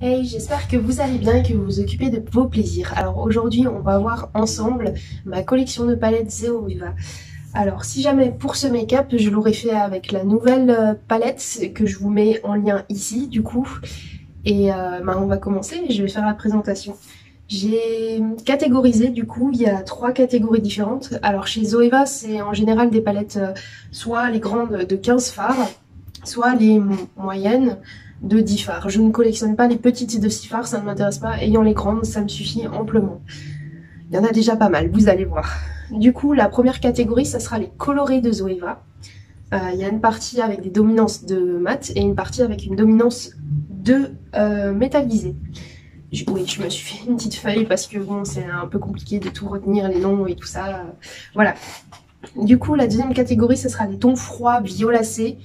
Hey, j'espère que vous allez bien et que vous vous occupez de vos plaisirs. Alors aujourd'hui, on va voir ensemble ma collection de palettes Zoeva. Alors si jamais pour ce make-up, je l'aurais fait avec la nouvelle palette que je vous mets en lien ici du coup. Et on va commencer et je vais faire la présentation. J'ai catégorisé du coup, il y a 3 catégories différentes. Alors chez Zoeva, c'est en général des palettes soit les grandes de 15 fards, soit les moyennes de 10 fards. Je ne collectionne pas les petites de 6 fards, ça ne m'intéresse pas. Ayant les grandes, ça me suffit amplement. Il y en a déjà pas mal, vous allez voir. Du coup, la première catégorie, ça sera les colorés de Zoeva. Il y a une partie avec des dominances de mat et une partie avec une dominance de métallisé. Oui, je me suis fait une petite feuille parce que bon, c'est un peu compliqué de tout retenir, les noms et tout ça. Voilà. Du coup, la deuxième catégorie, ce sera les tons froids violacés,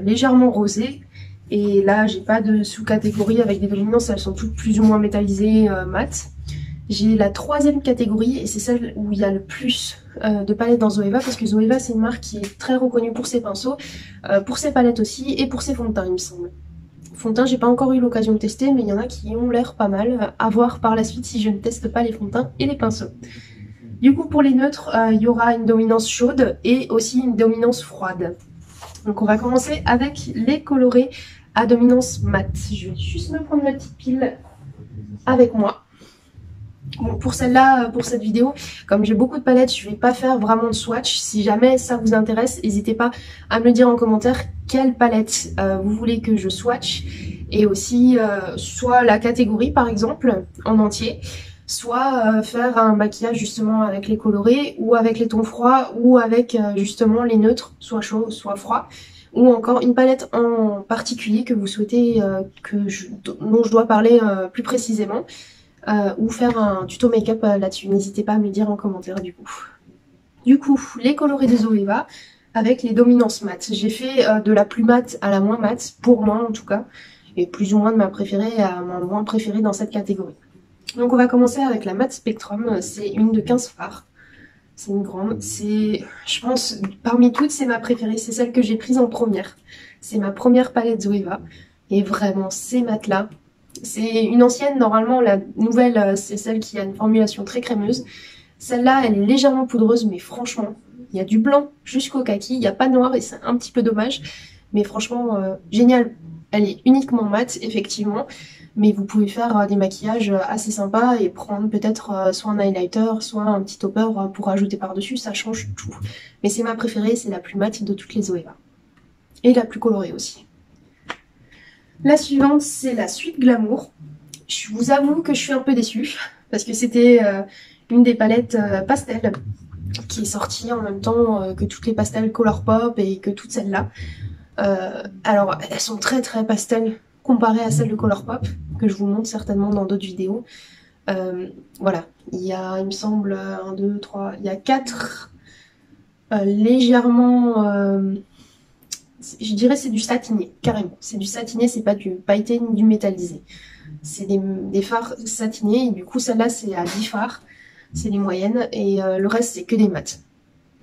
légèrement rosés. Et là, j'ai pas de sous-catégorie avec des dominances, elles sont toutes plus ou moins métallisées, mat. J'ai la troisième catégorie et c'est celle où il y a le plus de palettes dans Zoeva parce que Zoeva, c'est une marque qui est très reconnue pour ses pinceaux, pour ses palettes aussi et pour ses fonds de teint, il me semble. Fond de teint, j'ai pas encore eu l'occasion de tester, mais il y en a qui ont l'air pas mal. À voir par la suite si je ne teste pas les fonds de teint et les pinceaux. Du coup, pour les neutres, il y aura une dominance chaude et aussi une dominance froide. Donc on va commencer avec les colorés à dominance mat. Je vais juste me prendre ma petite pile avec moi. Bon, pour celle-là, pour cette vidéo, comme j'ai beaucoup de palettes, je vais pas faire vraiment de swatch. Si jamais ça vous intéresse, n'hésitez pas à me le dire en commentaire quelle palette vous voulez que je swatch. Et aussi, soit la catégorie par exemple, en entier, soit faire un maquillage justement avec les colorés, ou avec les tons froids, ou avec justement les neutres, soit chaud, soit froid. Ou encore une palette en particulier que vous souhaitez dont je dois parler plus précisément. Ou faire un tuto make-up là-dessus. N'hésitez pas à me le dire en commentaire du coup. Du coup, les colorés de Zoeva avec les dominances mat. J'ai fait de la plus mat à la moins mat, pour moi en tout cas, et plus ou moins de ma préférée à ma moins préférée dans cette catégorie. Donc on va commencer avec la Matte Spectrum, c'est une de 15 fards. C'est une grande, je pense, parmi toutes, c'est ma préférée, c'est celle que j'ai prise en première. C'est ma première palette Zoeva, et vraiment, ces mates-là, c'est une ancienne, normalement la nouvelle c'est celle qui a une formulation très crémeuse. Celle-là elle est légèrement poudreuse mais franchement il y a du blanc jusqu'au kaki, il n'y a pas de noir et c'est un petit peu dommage. Mais franchement génial, elle est uniquement mate effectivement. Mais vous pouvez faire des maquillages assez sympas et prendre peut-être soit un highlighter, soit un petit topper pour rajouter par-dessus, ça change tout. Mais c'est ma préférée, c'est la plus mate de toutes les Zoeva. Et la plus colorée aussi. La suivante, c'est la Suite Glamour. Je vous avoue que je suis un peu déçue, parce que c'était une des palettes pastel qui est sortie en même temps que toutes les pastels Colourpop et que toutes celles-là. Alors, elles sont très très pastel comparées à celles de Colourpop, que je vous montre certainement dans d'autres vidéos. Voilà, il y a, il me semble, 1, 2, 3, il y a 4 légèrement... je dirais c'est du satiné, carrément. C'est du satiné, c'est pas du pailleté ni du métallisé. C'est des fards satinés et du coup celle-là c'est à 10 fards, c'est les moyennes et le reste c'est que des mats.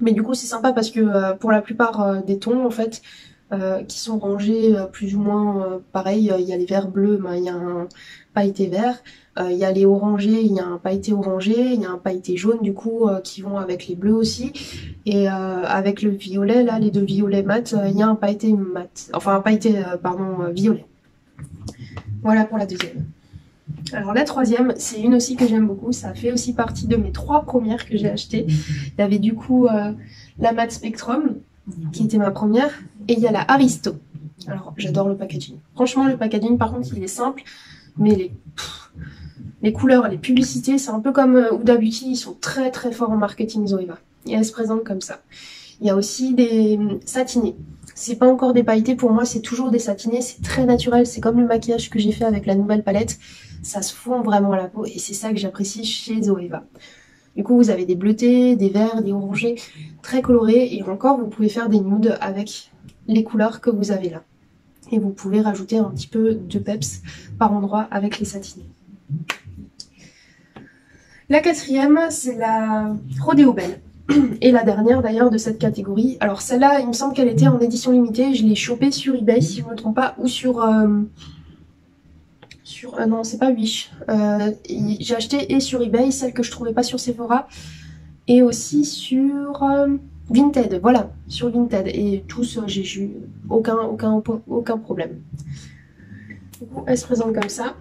Mais du coup c'est sympa parce que pour la plupart des tons en fait qui sont rangés plus ou moins pareil, il y a les verts bleus, il y a un pailleté vert, il y a les orangés, il y a un pailleté orangé, il y a un pailleté jaune du coup qui vont avec les bleus aussi. Et avec le violet, là, les deux violets mat, il y a un pailleté mat. Enfin, un pailleté, pardon, violet. Voilà pour la deuxième. Alors la troisième, c'est une aussi que j'aime beaucoup. Ça fait aussi partie de mes 3 premières que j'ai achetées. Il y avait du coup la Matte Spectrum, qui était ma première. Et il y a la Aristo. Alors, j'adore le packaging. Franchement, le packaging, par contre, il est simple. Mais les couleurs, les publicités, c'est un peu comme Huda Beauty. Ils sont très très forts en marketing Zoeva. Et elle se présente comme ça. Il y a aussi des satinés. C'est pas encore des pailletés pour moi, c'est toujours des satinés. C'est très naturel, c'est comme le maquillage que j'ai fait avec la nouvelle palette. Ça se fond vraiment à la peau et c'est ça que j'apprécie chez Zoeva. Du coup, vous avez des bleutés, des verts, des orangés, très colorés. Et encore, vous pouvez faire des nudes avec les couleurs que vous avez là. Et vous pouvez rajouter un petit peu de peps par endroit avec les satinés. La quatrième, c'est la Rodeo Belle. Et la dernière d'ailleurs de cette catégorie. Alors celle-là, il me semble qu'elle était en édition limitée. Je l'ai chopée sur eBay si je ne me trompe pas. Ou sur non, c'est pas Wish. J'ai acheté et sur eBay, celle que je trouvais pas sur Sephora, et aussi sur Vinted, voilà, sur Vinted. Et tous, j'ai eu aucun problème. Du coup, elle se présente comme ça.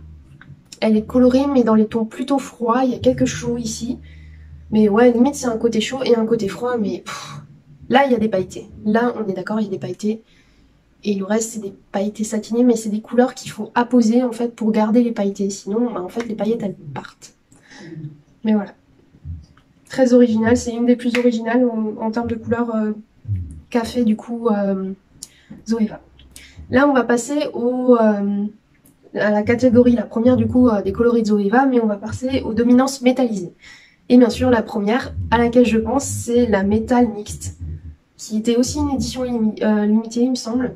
Elle est colorée, mais dans les tons plutôt froids. Il y a quelques chauds ici. Mais ouais, limite, c'est un côté chaud et un côté froid. Mais là, il y a des pailletés. Là, on est d'accord, il y a des pailletés. Et le reste, c'est des pailletés satinées, mais c'est des couleurs qu'il faut apposer, en fait, pour garder les pailletés. Sinon, bah, en fait, les paillettes, elles partent. Mais voilà. Très original. C'est une des plus originales en termes de couleur café, du coup, Zoeva. Là, on va passer à la catégorie, la première, du coup, des coloris de Zoeva, mais on va passer aux dominances métallisées. Et bien sûr, la première à laquelle je pense, c'est la Metal Mixte, qui était aussi une édition limitée, il me semble.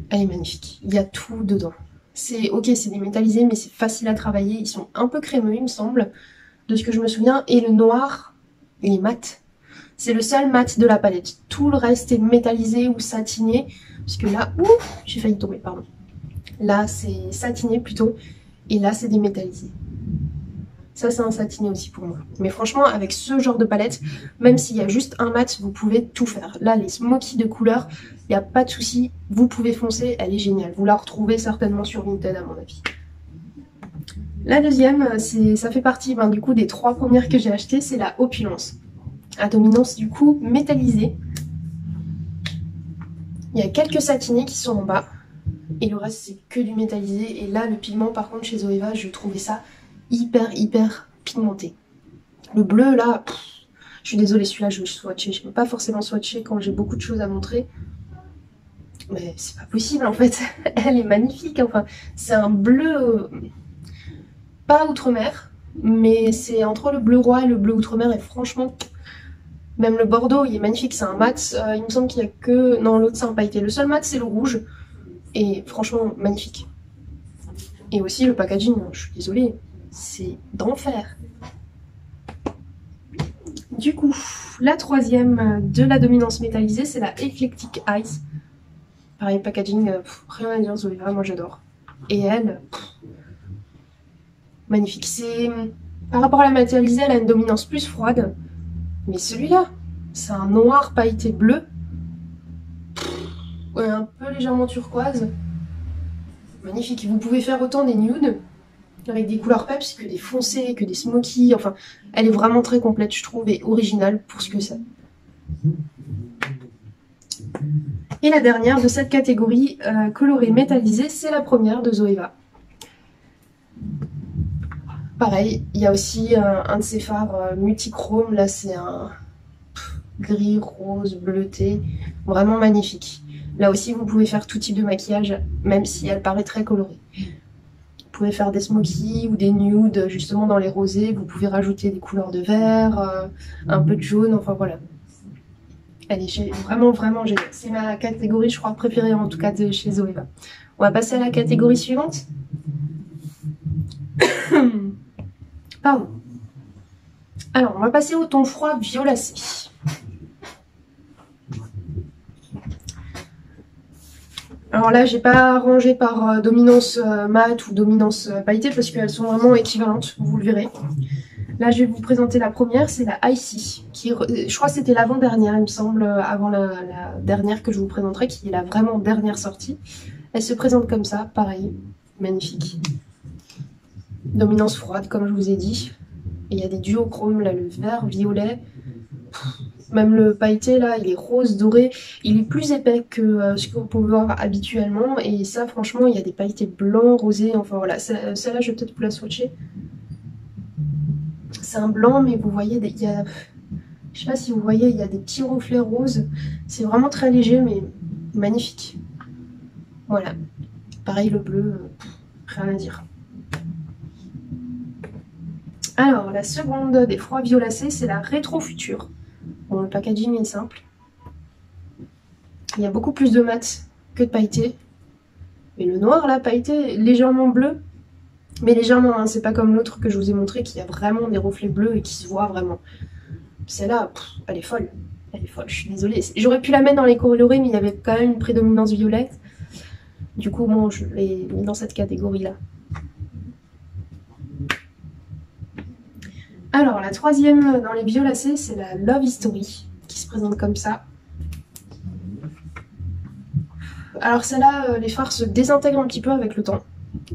Elle est magnifique. Il y a tout dedans. Ok, c'est des métallisés, mais c'est facile à travailler. Ils sont un peu crémeux, il me semble, de ce que je me souviens. Et le noir, il est mat. C'est le seul mat de la palette. Tout le reste est métallisé ou satiné. Parce que là, j'ai failli tomber, pardon. Là, c'est satiné plutôt. Et là, c'est des métallisés. Ça, c'est un satiné aussi pour moi. Mais franchement, avec ce genre de palette, même s'il y a juste un mat, vous pouvez tout faire. Là, les smoky de couleur, il n'y a pas de souci. Vous pouvez foncer, elle est géniale. Vous la retrouvez certainement sur Vinted, à mon avis. La deuxième, ça fait partie du coup des 3 premières que j'ai achetées, c'est la Opulence. À dominance du coup métallisée. Il y a quelques satinés qui sont en bas. Et le reste, c'est que du métallisé. Et là, le pigment, par contre, chez Zoeva, je trouvais ça hyper pigmenté. Le bleu là, je suis désolée, celui-là je swatcher. Je ne peux pas forcément swatcher quand j'ai beaucoup de choses à montrer. Mais c'est pas possible en fait. Elle est magnifique. Enfin, c'est un bleu pas outre-mer, mais c'est entre le bleu roi et le bleu outre-mer. Et franchement, même le bordeaux, il est magnifique. C'est un mat. Il me semble qu'il n'y a que... Non, l'autre c'est un pailleté. Le seul mat c'est le rouge. Et franchement, magnifique. Et aussi le packaging, je suis désolée. C'est d'enfer. Du coup, la troisième de la dominance métallisée, c'est la Eclectic Eyes. Pareil, packaging, rien à dire, Zoeva, moi j'adore. Et elle, magnifique. Par rapport à la métallisée, elle a une dominance plus froide. Mais celui-là, c'est un noir pailleté bleu. Ouais, un peu légèrement turquoise. Magnifique. Vous pouvez faire autant des nudes avec des couleurs peps que des foncés, que des smoky, enfin, elle est vraiment très complète, je trouve, et originale pour ce que c'est. Et la dernière de cette catégorie colorée métallisée, c'est la première de Zoeva. Pareil, il y a aussi un de ces fards multichrome, là c'est un gris, rose, bleuté, vraiment magnifique. Là aussi, vous pouvez faire tout type de maquillage, même si elle paraît très colorée. Vous pouvez faire des smoky ou des nudes justement dans les rosés. Vous pouvez rajouter des couleurs de vert, un peu de jaune, enfin voilà. Elle est vraiment géniale. C'est ma catégorie, je crois, préférée en tout cas de chez Zoeva. On va passer à la catégorie suivante. Pardon. Alors, on va passer au ton froid violacé. Alors là, j'ai pas rangé par dominance mat ou dominance pailletée parce qu'elles sont vraiment équivalentes, vous le verrez. Là, je vais vous présenter la première, c'est la Icy, qui, je crois que c'était l'avant-dernière, il me semble, avant la dernière que je vous présenterai, qui est la vraiment dernière sortie. Elle se présente comme ça, pareil, magnifique. Dominance froide, comme je vous ai dit. Et il y a des duochromes, là, le vert, violet. Même le pailleté, là, il est rose, doré. Il est plus épais que ce que vous pouvez voir habituellement. Et ça, franchement, il y a des pailletés blancs, rosés. Enfin, voilà. Celle-là, je vais peut-être vous la swatcher. C'est un blanc, mais vous voyez, il y a... Je sais pas si vous voyez, il y a des petits reflets roses. C'est vraiment très léger, mais magnifique. Voilà. Pareil, le bleu, rien à dire. Alors, la seconde des froids violacés, c'est la Rétro Future. Bon, le packaging est simple. Il y a beaucoup plus de mat que de pailleté. Mais le noir, là, pailleté, légèrement bleu. Mais légèrement, hein, c'est pas comme l'autre que je vous ai montré qui a vraiment des reflets bleus et qui se voit vraiment. Celle-là, elle est folle. Elle est folle, je suis désolée. J'aurais pu la mettre dans les colorés, mais il y avait quand même une prédominance violette. Du coup, bon, je l'ai mis dans cette catégorie-là. Alors, la troisième dans les violacés, c'est la Love History, qui se présente comme ça. Alors celle-là, les fards se désintègrent un petit peu avec le temps.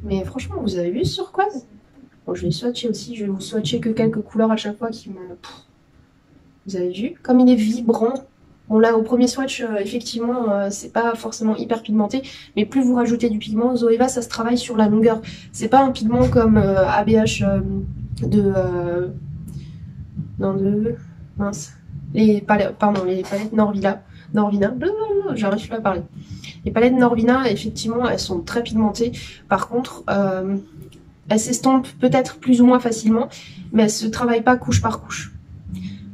Mais franchement, vous avez vu ce turquoise? Bon, je vais swatcher aussi, je vais vous swatcher que quelques couleurs à chaque fois qui me... Vous avez vu? Comme il est vibrant. Bon là, au premier swatch, effectivement, c'est pas forcément hyper pigmenté. Mais plus vous rajoutez du pigment, Zoeva, ça se travaille sur la longueur. C'est pas un pigment comme ABH non, mince. Les palettes Norvina. J'arrive pas à parler. Les palettes Norvina, effectivement, elles sont très pigmentées. Par contre, elles s'estompent peut-être plus ou moins facilement, mais elles se travaillent pas couche par couche.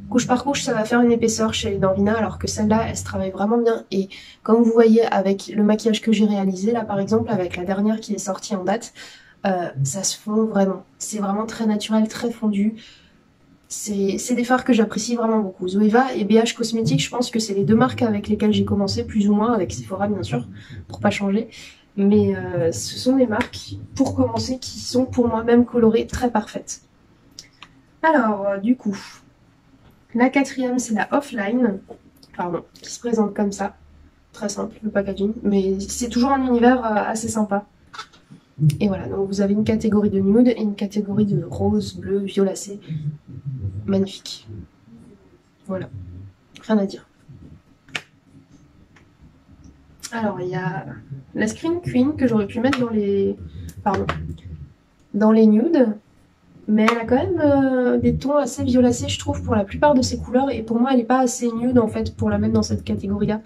Couche par couche, ça va faire une épaisseur chez les Norvina, alors que celle-là, elle se travaille vraiment bien. Et comme vous voyez avec le maquillage que j'ai réalisé, là par exemple, avec la dernière qui est sortie en date, ça se fond vraiment. C'est vraiment très naturel, très fondu. C'est des fards que j'apprécie vraiment beaucoup. Zoeva et BH Cosmetics, je pense que c'est les deux marques avec lesquelles j'ai commencé, plus ou moins, avec Sephora bien sûr, pour pas changer. Mais ce sont des marques, pour commencer, qui sont pour moi-même colorées très parfaites. Alors, du coup, la quatrième, c'est la Offline, qui se présente comme ça. Très simple, le packaging, mais c'est toujours un univers assez sympa. Et voilà, donc vous avez une catégorie de nude et une catégorie de rose, bleu, violacé. Magnifique. Voilà, rien à dire. Alors, il y a la Scream Queen que j'aurais pu mettre dans les nudes. Mais elle a quand même des tons assez violacés, je trouve, pour la plupart de ses couleurs. Et pour moi, elle n'est pas assez nude, en fait, pour la mettre dans cette catégorie-là.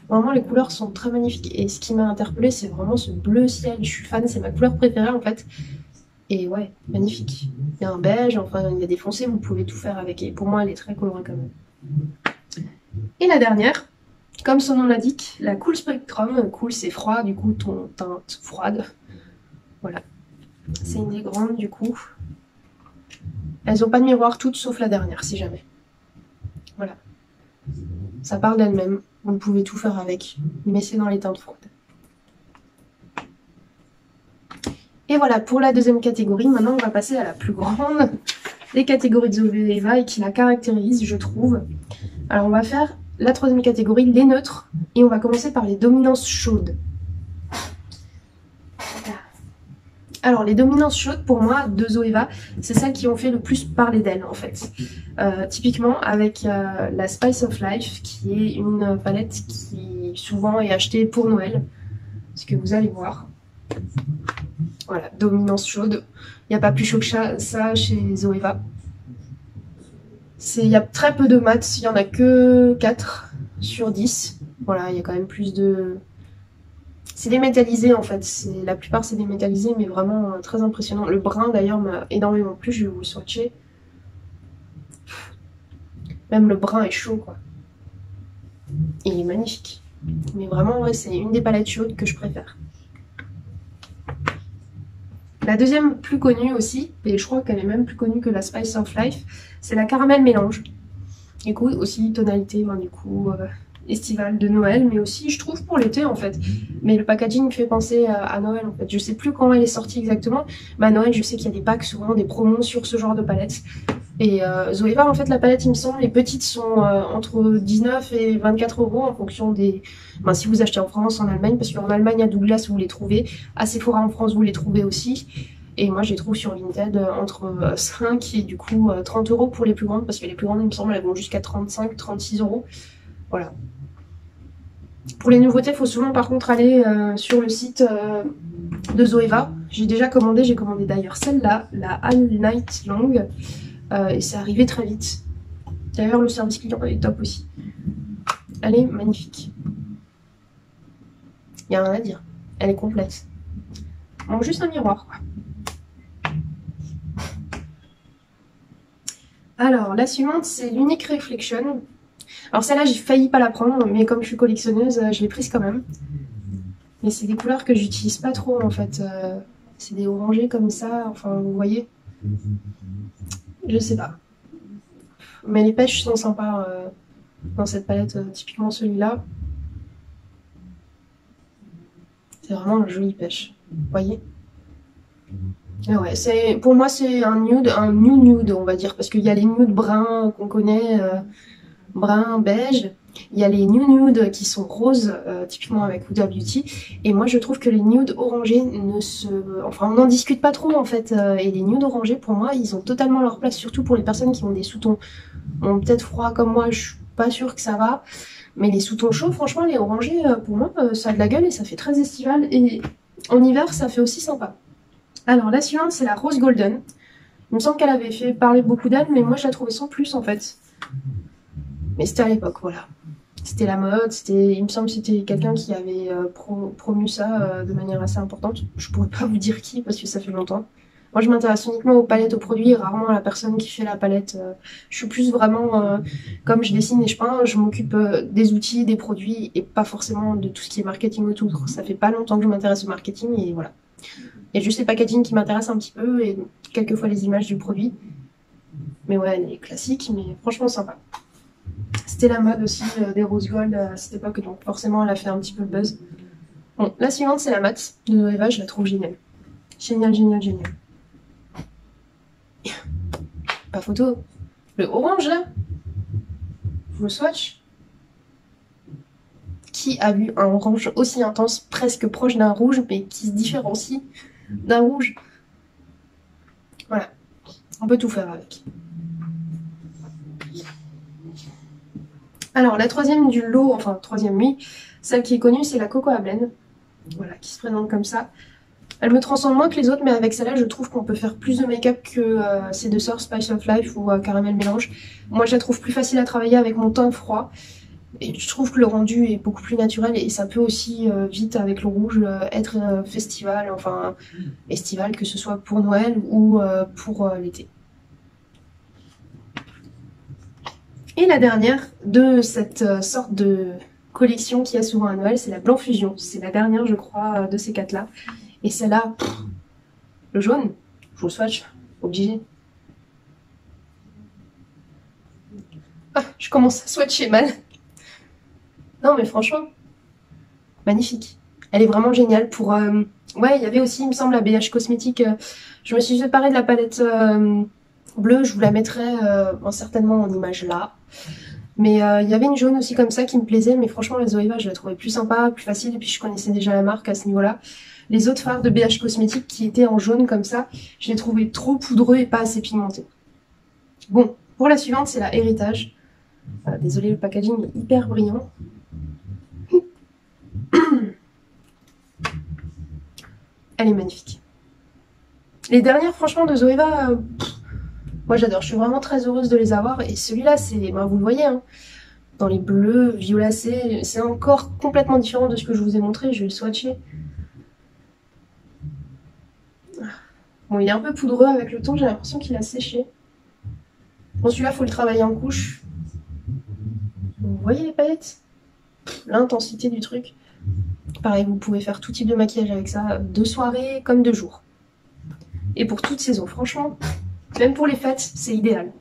Vraiment, les couleurs sont très magnifiques. Et ce qui m'a interpellée, c'est vraiment ce bleu ciel. Je suis fan, c'est ma couleur préférée, en fait. Et ouais, magnifique. Il y a un beige, enfin, il y a des foncés, vous pouvez tout faire avec. Et pour moi, elle est très colorée, quand même. Et la dernière, comme son nom l'indique, la Cool Spectrum. Cool, c'est froid, du coup, ton teinte froide. Voilà. C'est une des grandes, du coup. Elles n'ont pas de miroir toutes, sauf la dernière, si jamais. Voilà. Ça parle d'elle-même. Vous pouvez tout faire avec, mais c'est dans les teintes froides. Et voilà, pour la deuxième catégorie, maintenant on va passer à la plus grande des catégories de Zoeva et qui la caractérise, je trouve. Alors on va faire la troisième catégorie, les neutres, et on va commencer par les dominances chaudes. Alors les dominances chaudes pour moi de Zoeva, c'est celles qui ont fait le plus parler d'elles en fait. Typiquement avec la Spice of Life qui est une palette qui souvent est achetée pour Noël. Ce que vous allez voir. Voilà, dominance chaude. Il n'y a pas plus chaud que ça chez Zoeva. Il y a très peu de mats, il n'y en a que 4 sur 10. Voilà, il y a quand même plus de... C'est démétallisé en fait, la plupart c'est démétallisé mais vraiment très impressionnant. Le brun d'ailleurs m'a énormément plu, je vais vous le swatcher. Même le brun est chaud quoi. Il est magnifique. Mais vraiment ouais, c'est une des palettes chaudes que je préfère. La deuxième plus connue aussi, et je crois qu'elle est même plus connue que la Spice of Life, c'est la Caramel Mélange. Du coup aussi tonalité, du coup... estivale de Noël, mais aussi je trouve pour l'été en fait. Mais le packaging me fait penser à Noël en fait. Je sais plus quand elle est sortie exactement, mais à Noël je sais qu'il y a des packs, souvent des promos sur ce genre de palette. Et Zoeva en fait la palette il me semble, les petites sont entre 19 et 24 € en fonction des... si vous achetez en France, en Allemagne, parce qu'en Allemagne à Douglas vous les trouvez, à Sephora en France vous les trouvez aussi. Et moi je les trouve sur Vinted entre 5 et du coup 30 € pour les plus grandes, parce que les plus grandes il me semble elles vont jusqu'à 35-36 €. Voilà. Pour les nouveautés, il faut souvent par contre aller sur le site de Zoeva. J'ai déjà commandé, j'ai commandé d'ailleurs celle-là, la All Night Long, et c'est arrivé très vite. D'ailleurs le service client est top aussi. Elle est magnifique. Il n'y a rien à dire, elle est complète. Bon, juste un miroir quoi. Alors la suivante c'est l'Unique Reflection. Alors celle-là j'ai failli pas la prendre, mais comme je suis collectionneuse, je l'ai prise quand même. Mais c'est des couleurs que j'utilise pas trop en fait. C'est des orangés comme ça, enfin vous voyez. Je sais pas. Mais les pêches sont sympas dans cette palette, typiquement celui-là. C'est vraiment une jolie pêche. Vous voyez? Et ouais, pour moi c'est un new nude on va dire, parce qu'il y a les nudes bruns qu'on connaît, brun, beige. Il y a les nudes qui sont roses, typiquement avec Huda Beauty. Et moi je trouve que les nudes orangés enfin on n'en discute pas trop en fait. Et les nudes orangés pour moi ils ont totalement leur place, surtout pour les personnes qui ont des sous-tons peut-être froids comme moi. Je suis pas sûre que ça va. Mais les sous-tons chauds, franchement les orangés pour moi ça a de la gueule et ça fait très estival. Et en hiver ça fait aussi sympa. Alors la suivante c'est la Rose Golden. Il me semble qu'elle avait fait parler beaucoup d'elle, mais moi je la trouvais sans plus en fait. Mais c'était à l'époque, voilà. C'était la mode, il me semble que c'était quelqu'un qui avait promu ça de manière assez importante. Je pourrais pas vous dire qui parce que ça fait longtemps. Moi je m'intéresse uniquement aux palettes, aux produits, et rarement à la personne qui fait la palette. Je suis plus vraiment, comme je dessine et je peins, je m'occupe des outils, des produits et pas forcément de tout ce qui est marketing autour. Ça fait pas longtemps que je m'intéresse au marketing et voilà. Il y a juste les packaging qui m'intéressent un petit peu et quelquefois les images du produit. Mais ouais, elle est classique, mais franchement sympa. C'était la mode aussi des rose gold à cette époque, donc forcément elle a fait un petit peu le buzz. Bon, la suivante c'est la mat de Zoeva, je la trouve géniale. Génial, génial, génial. Pas photo. Le orange là, je le swatch. Qui a vu un orange aussi intense, presque proche d'un rouge, mais qui se différencie d'un rouge? Voilà, on peut tout faire avec. Alors la troisième du lot, enfin troisième oui, celle qui est connue c'est la Coco à Blend. Voilà, qui se présente comme ça. Elle me transcende moins que les autres, mais avec celle-là je trouve qu'on peut faire plus de make-up que ces deux sœurs Spice of Life ou Caramel Mélange. Moi je la trouve plus facile à travailler avec mon teint froid. Et je trouve que le rendu est beaucoup plus naturel et ça peut aussi vite avec le rouge être festival, enfin estival, que ce soit pour Noël ou pour l'été. Et la dernière de cette sorte de collection qui a souvent à Noël, c'est la Blanc Fusion. C'est la dernière, je crois, de ces quatre-là. Et celle-là, le jaune, je vous le swatch, obligé. Ah, je commence à swatcher mal. Non mais franchement, magnifique. Elle est vraiment géniale pour... Ouais, il y avait aussi, il me semble, la BH Cosmétique. Je me suis séparée de la palette bleue, je vous la mettrai certainement en image là. Mais il y avait une jaune aussi comme ça qui me plaisait, mais franchement la Zoeva je la trouvais plus sympa, plus facile, et puis je connaissais déjà la marque à ce niveau-là. Les autres fards de BH Cosmétique qui étaient en jaune comme ça, je les trouvais trop poudreux et pas assez pigmentés. Bon, pour la suivante c'est la Héritage. Désolée, le packaging est hyper brillant. Elle est magnifique. Les dernières franchement de Zoeva, moi j'adore, je suis vraiment très heureuse de les avoir. Et celui-là, c'est, vous le voyez, hein, dans les bleus, violacés, c'est encore complètement différent de ce que je vous ai montré, je vais le swatcher. Bon, il est un peu poudreux avec le temps, j'ai l'impression qu'il a séché. Bon, celui-là, il faut le travailler en couche. Vous voyez les paillettes? L'intensité du truc. Pareil, vous pouvez faire tout type de maquillage avec ça, de soirée comme de jour. Et pour toute saison, franchement, même pour les fêtes, c'est idéal.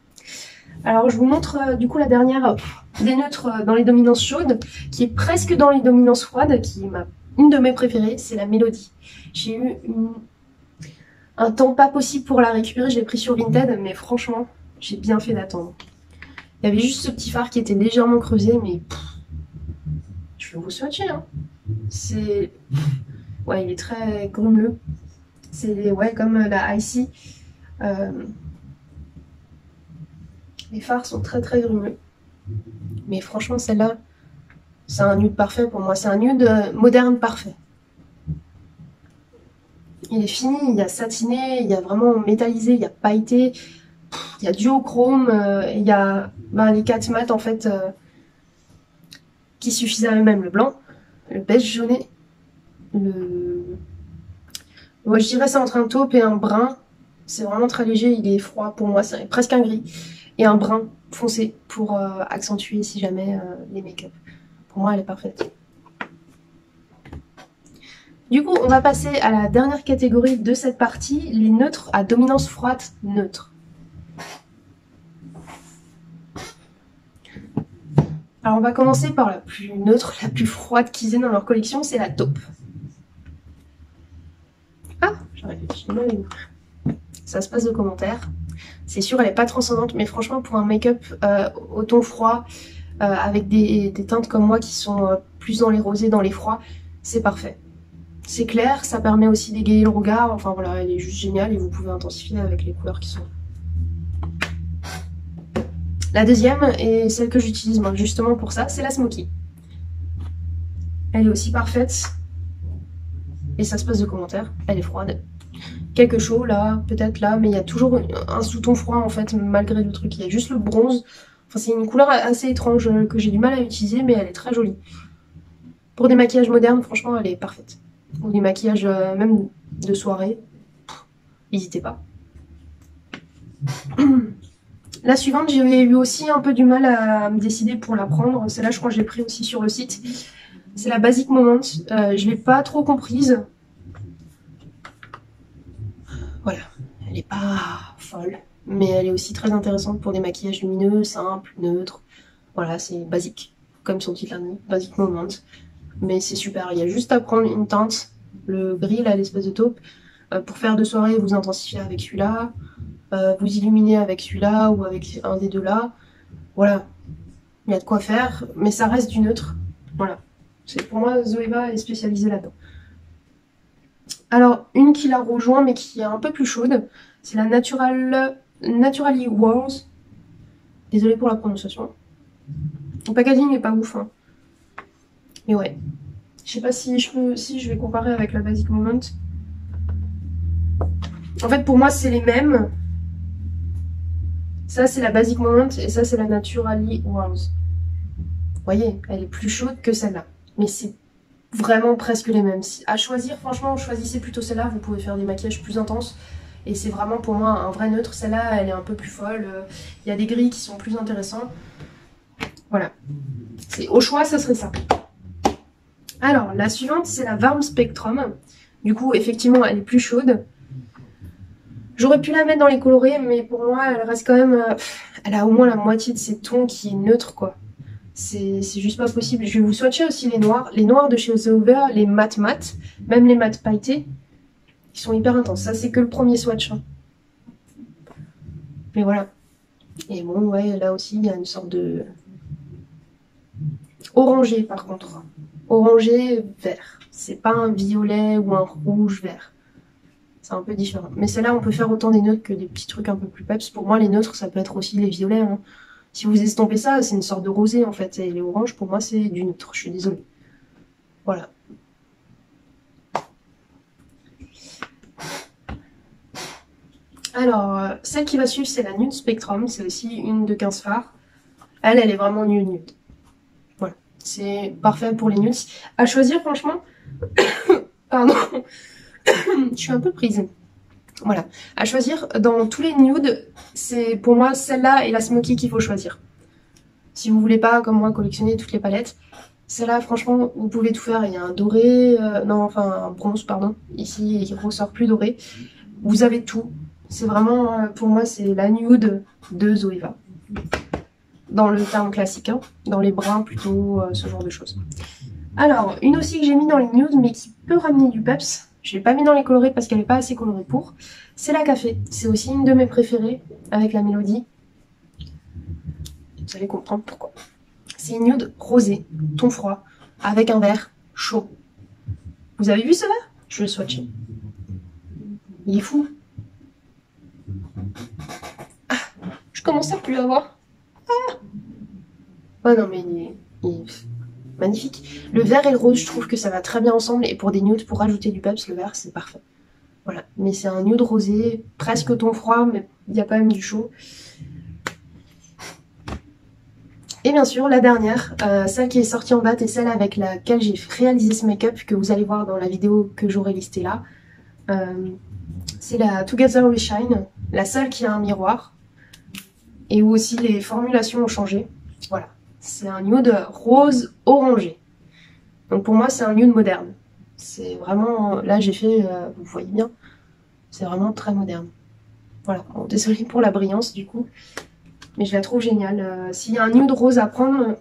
Alors je vous montre du coup la dernière des neutres dans les dominances chaudes, qui est presque dans les dominances froides, qui est une de mes préférées, c'est la Mélodie. J'ai eu un temps pas possible pour la récupérer, je l'ai pris sur Vinted, mais franchement, j'ai bien fait d'attendre. Il y avait juste ce petit fard qui était légèrement creusé, mais je vais vous swatcher, hein. C'est... Ouais, il est très grumeleux. C'est comme la Icy. Les fards sont très très grumeleux. Mais franchement, celle-là, c'est un nude parfait pour moi. C'est un nude moderne parfait. Il est fini, il y a satiné, il y a vraiment métallisé, il y a pailleté, il y a duochrome, il y a les 4 mat en fait qui suffisent à eux-mêmes, le blanc, le beige jauné, moi je dirais c'est entre un taupe et un brun. C'est vraiment très léger, il est froid pour moi, c'est presque un gris. Et un brun foncé pour accentuer si jamais les make-up. Pour moi elle est parfaite. Du coup on va passer à la dernière catégorie de cette partie, les neutres à dominance froide neutre. Alors on va commencer par la plus neutre, la plus froide qu'ils aient dans leur collection, c'est la taupe. Purée, j'ai mal à l'ouvrir. Ça se passe de commentaires. C'est sûr, elle est pas transcendante, mais franchement, pour un make-up au ton froid, avec des teintes comme moi qui sont plus dans les rosés, dans les froids, c'est parfait. C'est clair, ça permet aussi d'égayer le regard. Enfin voilà, elle est juste géniale et vous pouvez intensifier avec les couleurs qui sont là. La deuxième, et celle que j'utilise moi justement pour ça, c'est la Smoky. Elle est aussi parfaite. Et ça se passe de commentaires. Elle est froide. Quelque chaud là, peut-être là, mais il y a toujours un sous-ton froid en fait, malgré le truc. Il y a juste le bronze. Enfin, c'est une couleur assez étrange que j'ai du mal à utiliser, mais elle est très jolie. Pour des maquillages modernes, franchement, elle est parfaite. Ou des maquillages même de soirée, n'hésitez pas. La suivante, j'ai eu aussi un peu du mal à me décider pour la prendre. Celle-là, je crois que je l'ai pris aussi sur le site. C'est la Basic Moment. Je l'ai pas trop comprise. Voilà, elle n'est pas folle, mais elle est aussi très intéressante pour des maquillages lumineux, simples, neutres. Voilà, c'est basique, comme son titre l'indique, Basic Moment. Mais c'est super, il y a juste à prendre une teinte, le gris là, l'espèce de taupe. Pour faire de soirée, vous intensifiez avec celui-là, vous illuminez avec celui-là ou avec un des deux là. Voilà, il y a de quoi faire, mais ça reste du neutre. Voilà, pour moi, Zoeva est spécialisée là-dedans. Alors, une qui la rejoint, mais qui est un peu plus chaude, c'est la Naturally Wars. Désolée pour la prononciation. Le packaging n'est pas ouf, hein. Mais ouais. Je sais pas si je vais comparer avec la Basic Moment. En fait, pour moi, c'est les mêmes. Ça, c'est la Basic Moment et ça, c'est la Naturally Wars. Vous voyez, elle est plus chaude que celle-là. Mais c'est vraiment presque les mêmes. À choisir, franchement, choisissez plutôt celle-là. Vous pouvez faire des maquillages plus intenses. Et c'est vraiment pour moi un vrai neutre. Celle-là, elle est un peu plus folle. Il y a des gris qui sont plus intéressants. Voilà. Au choix, ça serait ça. Alors, la suivante, c'est la Warm Spectrum. Du coup, effectivement, elle est plus chaude. J'aurais pu la mettre dans les colorés, mais pour moi, elle reste quand même... elle a au moins la moitié de ses tons qui est neutre, quoi. C'est juste pas possible. Je vais vous swatcher aussi les noirs. Les noirs de chez Zoeva, les mat, même les mat pailletés, ils sont hyper intenses. Ça, c'est que le premier swatch. Hein. Mais voilà. Et bon, ouais, là aussi, il y a une sorte de... orangé, par contre. Orangé vert. C'est pas un violet ou un rouge vert. C'est un peu différent. Mais celle-là, on peut faire autant des neutres que des petits trucs un peu plus peps. Pour moi, les neutres, ça peut être aussi les violets. Hein. Si vous estompez ça, c'est une sorte de rosé en fait. Et les oranges, pour moi, c'est du neutre. Je suis désolée. Voilà. Alors, celle qui va suivre, c'est la Nude Spectrum. C'est aussi une de 15 fards. Elle est vraiment nude. Voilà. C'est parfait pour les nudes. À choisir, franchement... Pardon. Je suis un peu prise. Voilà. À choisir, dans tous les nudes, c'est pour moi celle-là et la Smoky qu'il faut choisir. Si vous voulez pas, comme moi, collectionner toutes les palettes, celle-là, franchement, vous pouvez tout faire. Il y a un doré, non, enfin un bronze, pardon, ici, qui ressort plus doré. Vous avez tout. C'est vraiment, pour moi, c'est la nude de Zoeva. Dans le terme classique, hein, dans les bruns plutôt, ce genre de choses. Alors, une aussi que j'ai mis dans les nudes, mais qui peut ramener du peps. Je l'ai pas mis dans les colorés parce qu'elle n'est pas assez colorée pour. C'est la Café. C'est aussi une de mes préférées avec la mélodie. Vous allez comprendre pourquoi. C'est une nude rosée, ton froid, avec un vert chaud. Vous avez vu ce vert? Je vais le swatcher. Il est fou. Ah, je commence à plus l'avoir. Ah. Oh non mais il est magnifique. Le vert et le rose, je trouve que ça va très bien ensemble. Et pour des nudes, pour rajouter du peps, le vert, c'est parfait. Voilà. Mais c'est un nude rosé, presque ton froid, mais il y a quand même du chaud. Et bien sûr, la dernière, celle qui est sortie en date et celle avec laquelle j'ai réalisé ce make-up, que vous allez voir dans la vidéo que j'aurai listée là. C'est la Together We Shine, la seule qui a un miroir. Et où aussi les formulations ont changé. Voilà. C'est un nude rose orangé. Donc pour moi, c'est un nude moderne. C'est vraiment... Là, j'ai fait... vous voyez bien. C'est vraiment très moderne. Voilà. Bon, désolée pour la brillance, du coup. Mais je la trouve géniale. S'il y a un nude rose à prendre,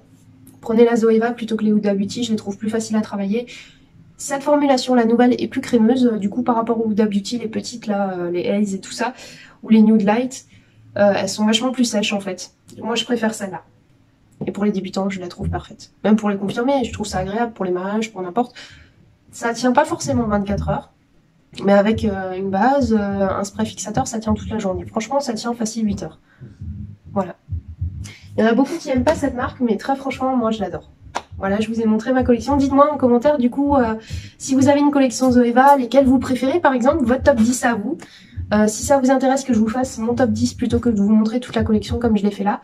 prenez la Zoeva plutôt que les Huda Beauty. Je les trouve plus faciles à travailler. Cette formulation, la nouvelle, est plus crémeuse, du coup par rapport aux Huda Beauty, les petites là, les Haze et tout ça, ou les Nude Light, elles sont vachement plus sèches en fait. Moi je préfère celle-là. Et pour les débutants, je la trouve parfaite. Même pour les confirmés, je trouve ça agréable pour les mariages, pour n'importe. Ça tient pas forcément 24 heures, mais avec une base, un spray fixateur, ça tient toute la journée. Franchement, ça tient facile 8 heures. Voilà. Il y en a beaucoup qui n'aiment pas cette marque, mais très franchement, moi je l'adore. Voilà, je vous ai montré ma collection. Dites-moi en commentaire du coup si vous avez une collection Zoeva, lesquelles vous préférez par exemple, votre top 10 à vous. Si ça vous intéresse que je vous fasse mon top 10 plutôt que de vous montrer toute la collection comme je l'ai fait là,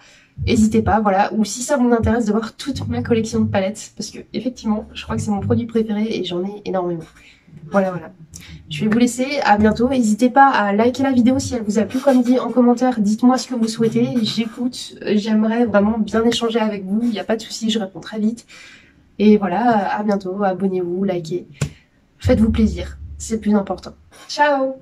n'hésitez pas, voilà. Ou si ça vous intéresse de voir toute ma collection de palettes, parce que effectivement, je crois que c'est mon produit préféré et j'en ai énormément. Voilà. Je vais vous laisser, à bientôt. N'hésitez pas à liker la vidéo si elle vous a plu, comme dit en commentaire, dites-moi ce que vous souhaitez. J'écoute, j'aimerais vraiment bien échanger avec vous, il n'y a pas de souci, je réponds très vite. Et voilà, à bientôt, abonnez-vous, likez. Faites-vous plaisir, c'est le plus important. Ciao!